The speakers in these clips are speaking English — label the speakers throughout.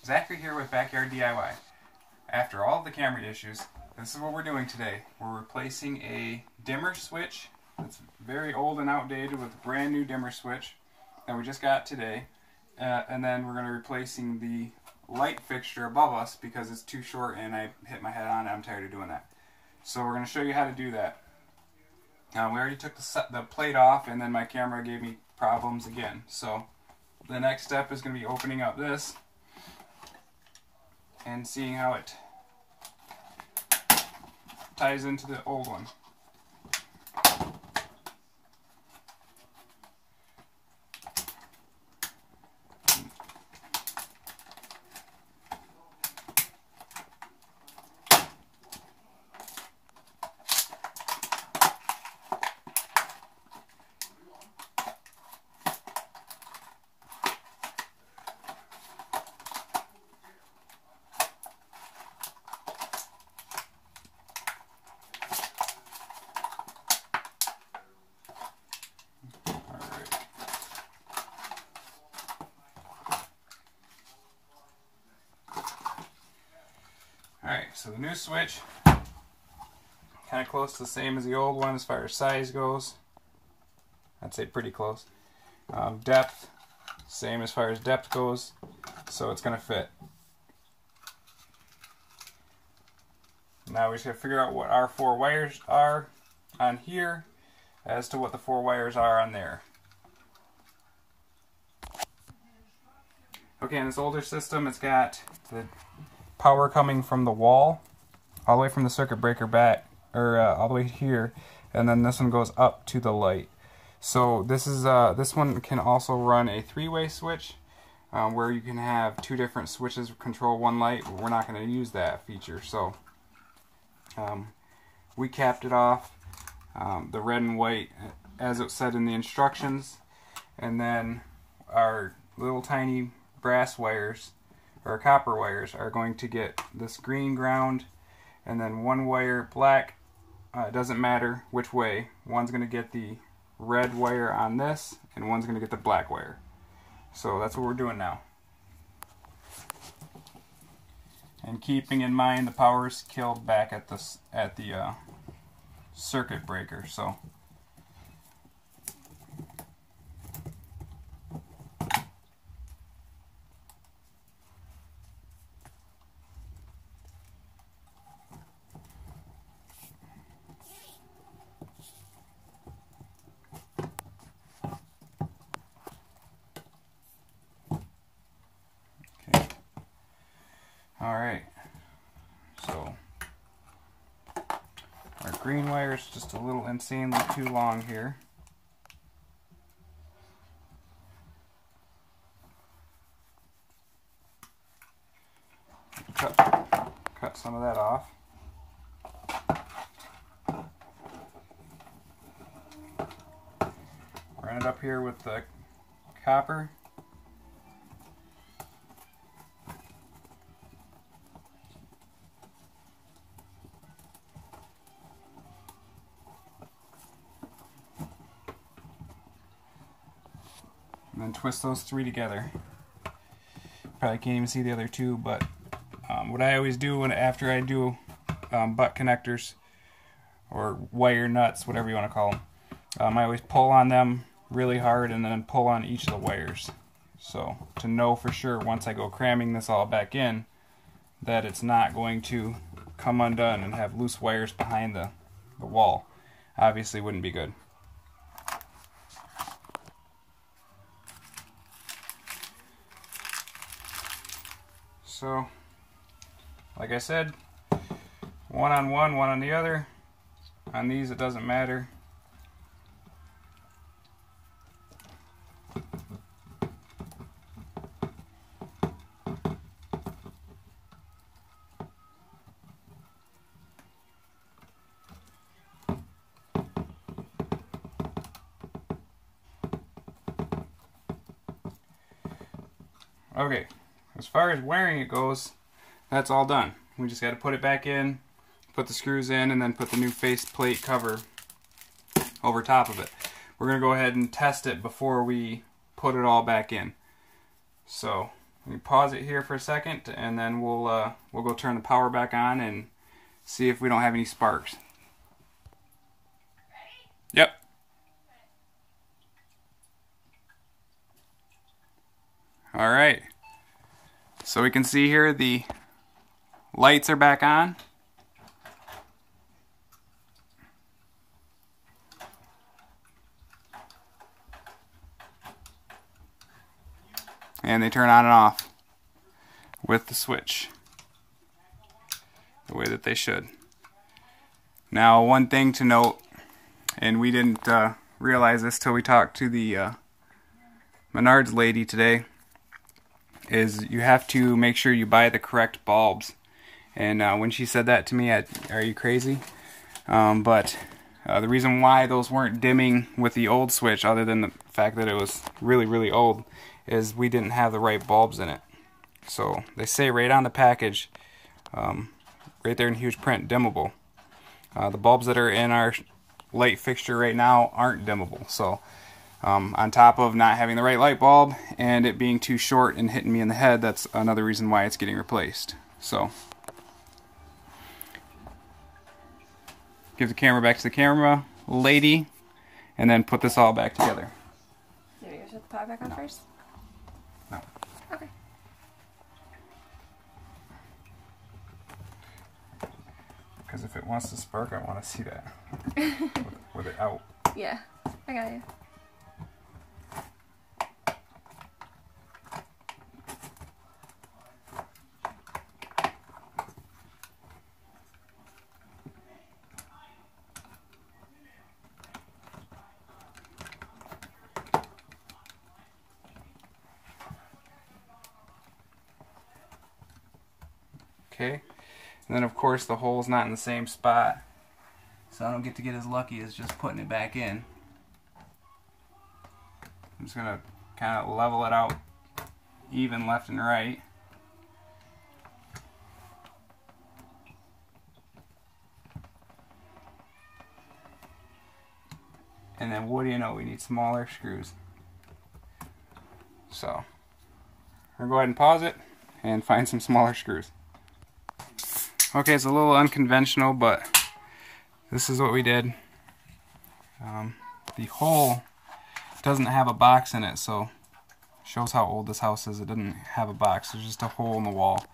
Speaker 1: Zachary here with Backyard DIY. After all of the camera issues, this is what we're doing today. We're replacing a dimmer switch that's very old and outdated with a brand new dimmer switch that we just got today. And then we're going to be replacing the light fixture above us because it's too short and I hit my head on it. I'm tired of doing that. So we're going to show you how to do that. We already took the plate off, and then my camera gave me problems again. So the next step is going to be opening up this and seeing how it ties into the old one. Alright, so the new switch, kind of close to the same as the old one as far as size goes. I'd say pretty close. Depth, same as far as depth goes, so it's going to fit. Now we just got to figure out what our 4 wires are on here as to what the 4 wires are on there. Okay, in this older system, it's got the power coming from the wall, all the way from the circuit breaker back, or all the way here, and then this one goes up to the light. So this is this one can also run a 3-way switch, where you can have 2 different switches control one light. But we're not going to use that feature, so we capped it off the red and white as it said in the instructions, and then our little tiny brass wires or copper wires are going to get this green ground, and then 1 wire black. It doesn't matter which way. One's going to get the red wire on this, and one's going to get the black wire. So that's what we're doing now. And keeping in mind the power is killed back at the circuit breaker. So. Alright, so our green wire is just a little insanely too long here. Cut some of that off. Run it up here with the copper. And then twist those 3 together. Probably can't even see the other 2, but what I always do after I do butt connectors or wire nuts, whatever you want to call them, I always pull on them really hard and then pull on each of the wires. So to know for sure once I go cramming this all back in that it's not going to come undone and have loose wires behind the wall. Obviously wouldn't be good. So, like I said, one on one, one on the other. On these, it doesn't matter. Okay. As far as wiring it goes, that's all done. We just got to put it back in, put the screws in, and then put the new face plate cover over top of it. We're going to go ahead and test it before we put it all back in. So Let me pause it here for a second, and then we'll go turn the power back on and see if we don't have any sparks. Yep. All right. So we can see here the lights are back on. And they turn on and off with the switch the way that they should. Now, one thing to note, and we didn't realize this till we talked to the Menards lady today, is you have to make sure you buy the correct bulbs. And when she said that to me, are you crazy? But the reason why those weren't dimming with the old switch, other than the fact that it was really, really old, is we didn't have the right bulbs in it. So they say right on the package, right there in huge print, dimmable. The bulbs that are in our light fixture right now aren't dimmable. So on top of not having the right light bulb and it being too short and hitting me in the head, that's another reason why it's getting replaced. So give the camera back to the camera lady, and then put this all back together.
Speaker 2: Maybe you shut the power back on first?
Speaker 1: No.
Speaker 2: Okay.
Speaker 1: Because if it wants to spark, I want to see that with it out.
Speaker 2: Yeah, I got you.
Speaker 1: Okay, and then of course the hole's not in the same spot, so I don't get to get as lucky as just putting it back in. I'm just gonna kind of level it out even left and right. And then what do you know, we need smaller screws. So we're gonna go ahead and pause it and find some smaller screws. Okay, it's a little unconventional, but this is what we did. The hole doesn't have a box in it, so shows how old this house is. It doesn't have a box. There's just a hole in the wall.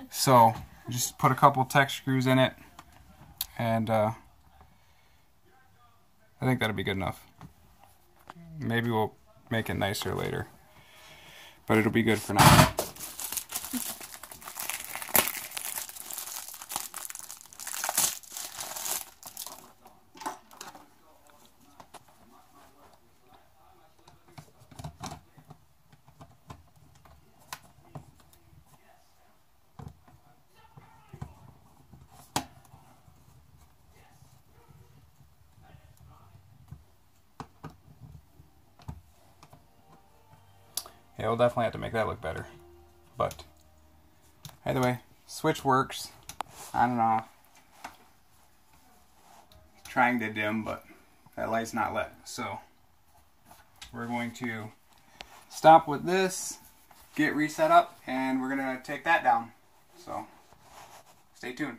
Speaker 1: So just put a couple Tech screws in it, and I think that'll be good enough. Maybe we'll make it nicer later, but it'll be good for now. Yeah, we'll definitely have to make that look better. But either way, switch works on and off. Trying to dim, but that light's not lit. So we're going to stop with this, get reset up, and we're going to take that down. So stay tuned.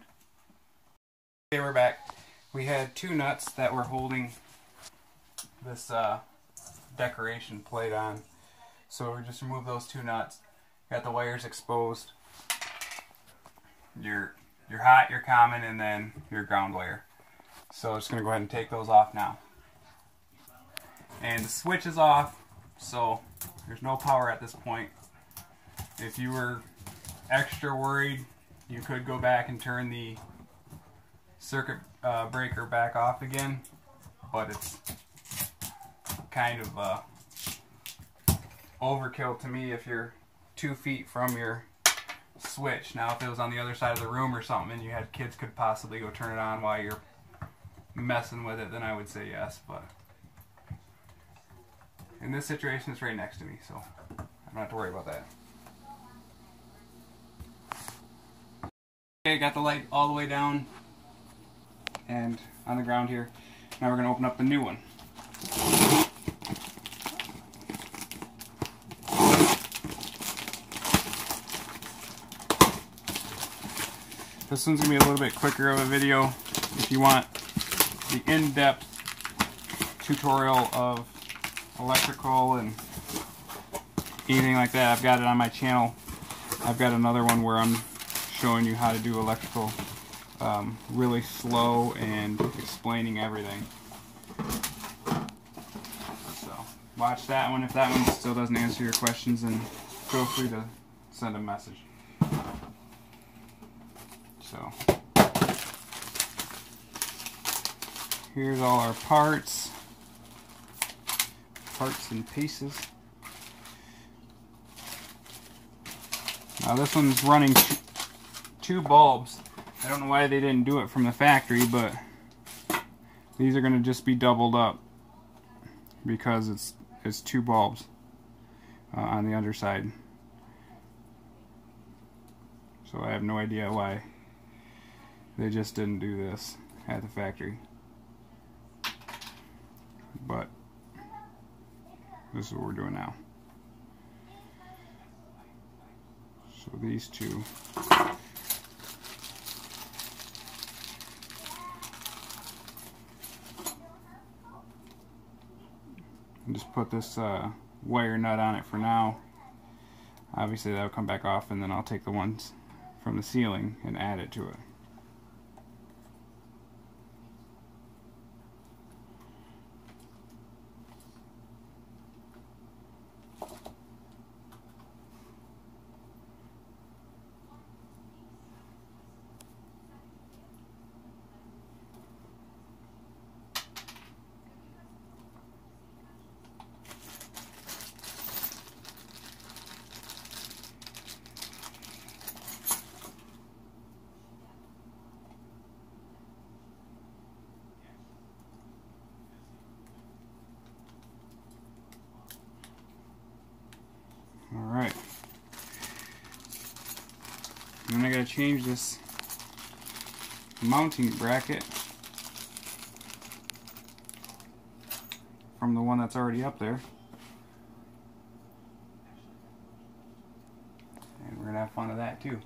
Speaker 1: Okay, we're back. We had two nuts that were holding this decoration plate on. So we just remove those two nuts. Got the wires exposed. Your hot, your common, and then your ground wire. So I'm just going to go ahead and take those off now. And the switch is off, so there's no power at this point. If you were extra worried, you could go back and turn the circuit breaker back off again, but it's kind of overkill to me if you're 2 feet from your switch. Now if it was on the other side of the room or something and you had kids could possibly go turn it on while you're messing with it, then I would say yes, but in this situation it's right next to me, so I don't have to worry about that. Okay, got the light all the way down and on the ground here. Now we're going to open up the new one. This one's gonna be a little bit quicker of a video. If you want the in-depth tutorial of electrical and anything like that, I've got it on my channel. I've got another one where I'm showing you how to do electrical really slow and explaining everything. So watch that one. If that one still doesn't answer your questions, then feel free to send a message. So here's all our parts and pieces. Now this one's running two bulbs. I don't know why they didn't do it from the factory, but these are going to just be doubled up because it's two bulbs on the underside. So I have no idea why they just didn't do this at the factory. But this is what we're doing now. So these two. And just put this wire nut on it for now. Obviously that'll come back off, and then I'll take the ones from the ceiling and add it to it. Alright. Then I gotta change this mounting bracket from the one that's already up there. And we're gonna have fun with that too.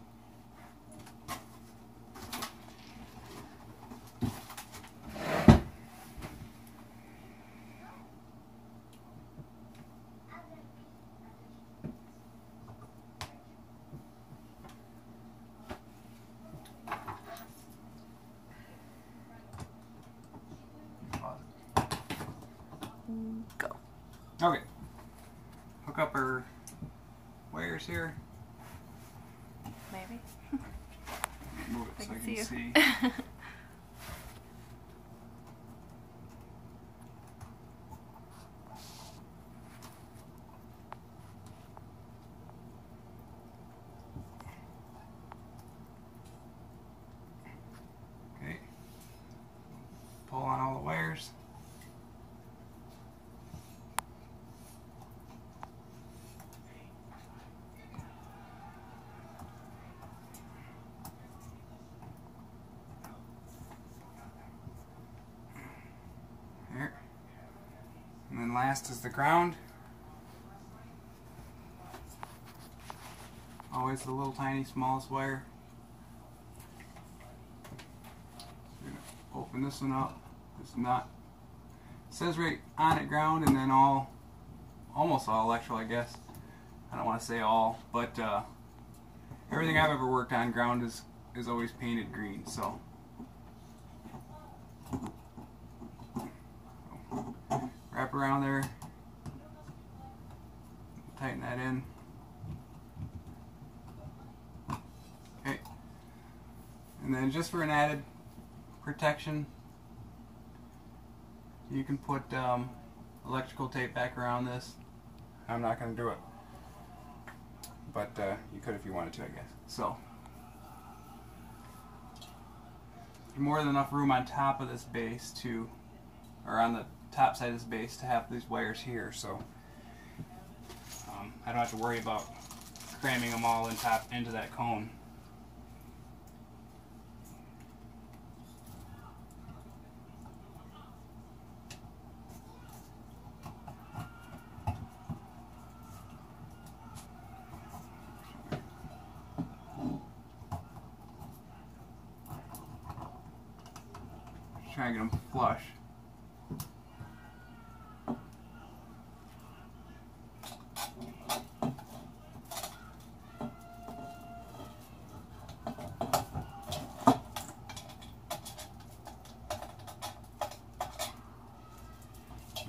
Speaker 2: Go.
Speaker 1: Okay. Hook up our wires here.
Speaker 2: Maybe.
Speaker 1: Move it so I can see. Okay. Pull on all the wires. There. And then last is the ground. Always the little tiny smallest wire. So you're gonna open this one up. It's not, it says right on it ground, and then almost all electrical, I guess. I don't want to say all, but everything I've ever worked on, ground is always painted green. So wrap around there, tighten that in. Okay, and then just for an added protection, you can put electrical tape back around this. I'm not going to do it, but you could if you wanted to, I guess. So more than enough room on top of this base to, or on the top side of this base, to have these wires here, so I don't have to worry about cramming them all into that cone. Just try and get them flush.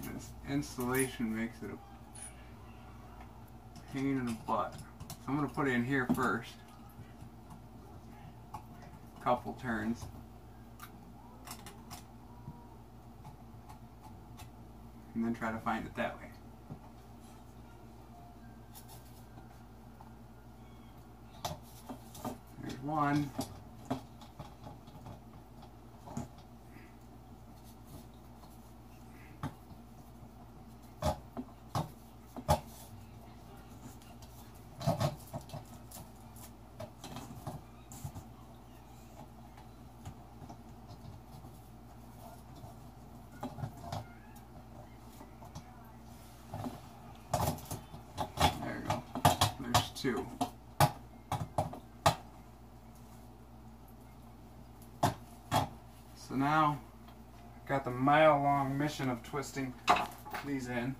Speaker 1: This installation makes it a pain in the butt. So I'm going to put it in here first. Couple turns. And then try to find it that way. There's one. Two. So now I've got the mile-long mission of twisting these in.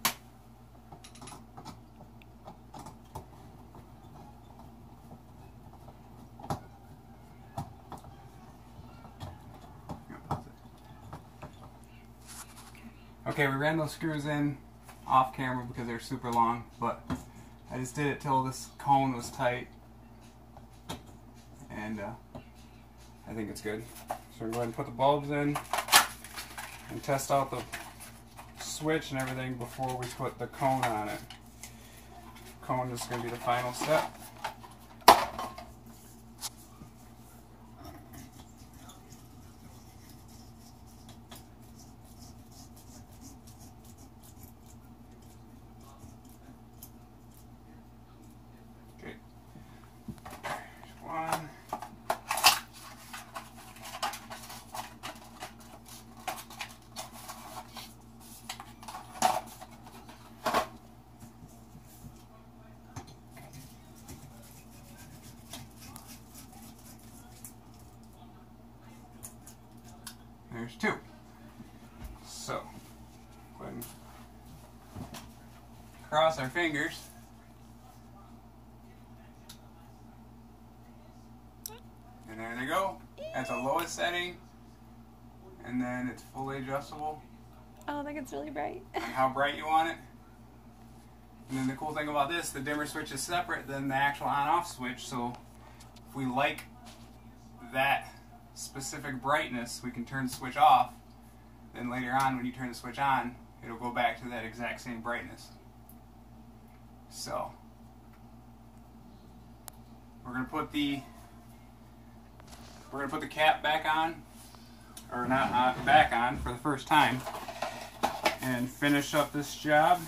Speaker 1: Okay, we ran those screws in off camera because they're super long, but I just did it till this cone was tight, and I think it's good. So we're going to go ahead and put the bulbs in and test out the switch and everything before we put the cone on it. Cone is going to be the final step. There's two. So, go ahead and cross our fingers. And there they go. That's the lowest setting. And then it's fully adjustable.
Speaker 2: Oh, I think it's really bright.
Speaker 1: On how bright you want it. And then the cool thing about this, the dimmer switch is separate than the actual on-off switch. So, if we like that specific brightness, we can turn the switch off. Then later on, when you turn the switch on, it'll go back to that exact same brightness. So we're gonna put the cap back on, or not back on for the first time, and finish up this job.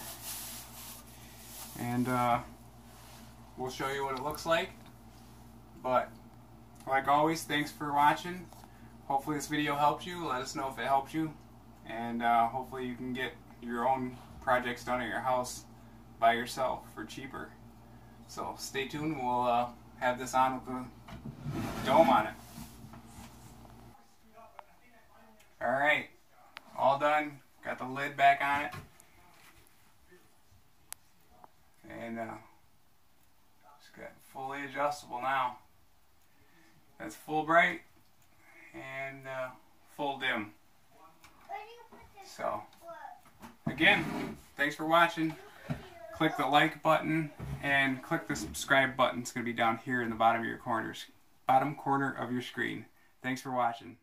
Speaker 1: And we'll show you what it looks like. But like always, thanks for watching. Hopefully this video helped you. Let us know if it helped you. And hopefully you can get your own projects done at your house by yourself for cheaper. So stay tuned. We'll have this on with the dome on it. Alright. All done. Got the lid back on it. And it's got fully adjustable now. That's full bright and full dim. So, again, thanks for watching. Click the like button and click the subscribe button. It's going to be down here in the bottom corner of your screen. Thanks for watching.